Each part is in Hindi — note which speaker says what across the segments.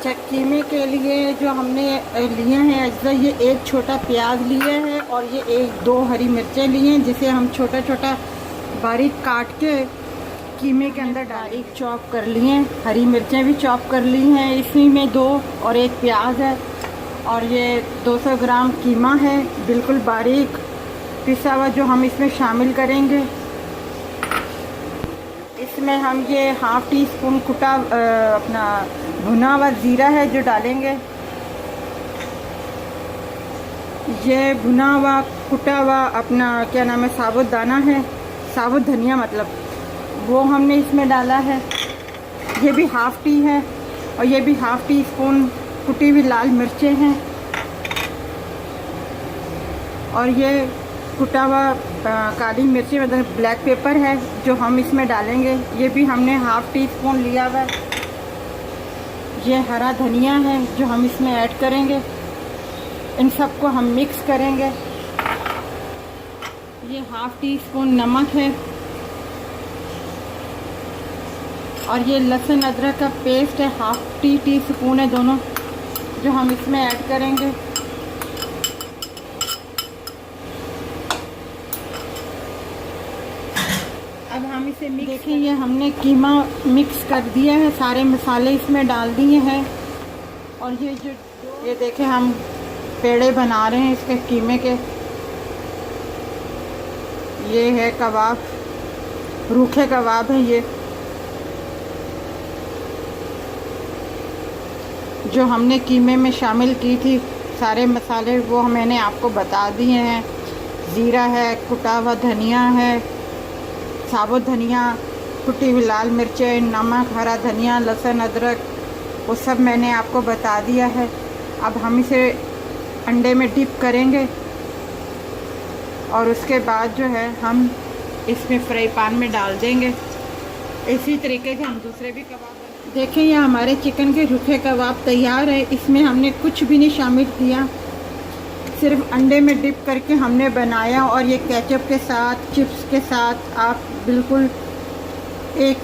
Speaker 1: अच्छा, कीमे के लिए जो हमने लिए हैं अज्जा, ये एक छोटा प्याज लिए है और ये एक दो हरी मिर्चें लिए हैं, जिसे हम छोटा छोटा बारीक काट के कीमे के अंदर बारीक चॉप कर लिए। हरी मिर्चें भी चॉप कर ली हैं, इसी में दो, और एक प्याज है, और ये 200 ग्राम कीमा है बिल्कुल बारीक पिसा हुआ, जो हम इसमें शामिल करेंगे। इसमें हम ये हाफ़ टी स्पून कुटा अपना भुना हुआ ज़ीरा है जो डालेंगे। ये भुना हुआ कुटा हुआ अपना क्या नाम है साबुत दाना है, साबुत धनिया मतलब, वो हमने इसमें डाला है। ये भी हाफ़ टी है, और ये भी हाफ़ टी स्पून कुटी हुई लाल मिर्चें हैं, और ये कुटा हुआ काली मिर्ची मतलब ब्लैक पेपर है जो हम इसमें डालेंगे। ये भी हमने हाफ़ टी स्पून लिया हुआ। ये हरा धनिया है जो हम इसमें ऐड करेंगे। इन सबको हम मिक्स करेंगे। ये हाफ़ टी स्पून नमक है, और ये लहसुन अदरक का पेस्ट है, हाफ़ टी स्पून है दोनों, जो हम इसमें ऐड करेंगे। अब हम इसे मिक्स देखिए, ये हमने कीमा मिक्स कर दिया है, सारे मसाले इसमें डाल दिए हैं, और ये देखें हम पेड़े बना रहे हैं इसके कीमे के। ये है कबाब, रूखे कबाब है ये, जो हमने कीमे में शामिल की थी। सारे मसाले वो मैंने आपको बता दिए हैं। ज़ीरा है, कुटा हुआ धनिया है, साबुत धनिया, कुटी हुई लाल मिर्चें, नमक, हरा धनिया, लहसुन अदरक, वो सब मैंने आपको बता दिया है। अब हम इसे अंडे में डिप करेंगे, और उसके बाद जो है हम इसमें फ्राई पैन में डाल देंगे। इसी तरीके से हम दूसरे भी कबाब देखिए। ये हमारे चिकन के रूखे कबाब तैयार है। इसमें हमने कुछ भी नहीं शामिल किया, सिर्फ अंडे में डिप करके हमने बनाया, और ये केचप के साथ, चिप्स के साथ आप बिल्कुल एक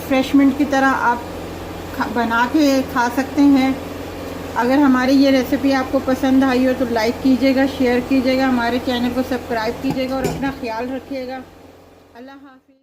Speaker 1: फ्रेशमेंट की तरह आप बना के खा सकते हैं। अगर हमारी ये रेसिपी आपको पसंद आई हो तो लाइक कीजिएगा, शेयर कीजिएगा, हमारे चैनल को सब्सक्राइब कीजिएगा, और अपना ख्याल रखिएगा। अल्लाह हाफ़िज़।